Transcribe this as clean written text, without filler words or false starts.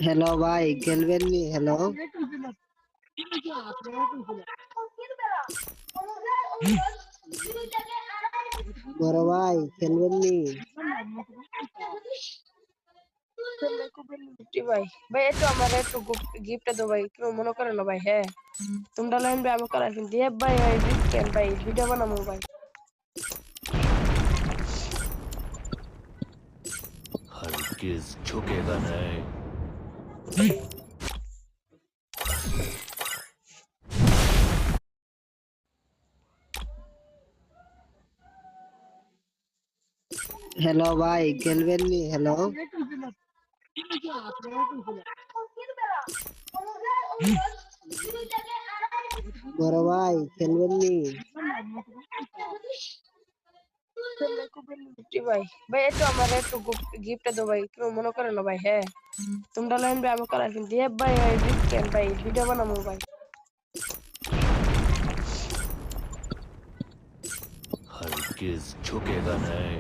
Hello ভাই, খেলবেন নি? হ্যালো বড় ভাই, খেলবেন নি? ভাই ভাই একটু আমার একটু গিফট দাও ভাই, কেউ মনে করে না ভাই। হ্যাঁ, তোমরা লাইন ভাই আমি করা কিন্তু ভাই ভাই গিফট ভাই ভিডিও বানাবো ভাই। हरगिज झुकेगा नहीं। হ্যালো ভাই, খেলবেন নি? হ্যালো বড় ভাই, খেলবেন নি? ভাই ভাই একটু আমার একটু গিফট দাও ভাই, কেউ মনে করে না ভাই। হ্যাঁ, তোমরা লাইন ভাই আমি করা কিন্তু ভাই ভাই গিফট ভাই ভিডিও বানাবো ভাই। हरगिज झुकेगा नहीं।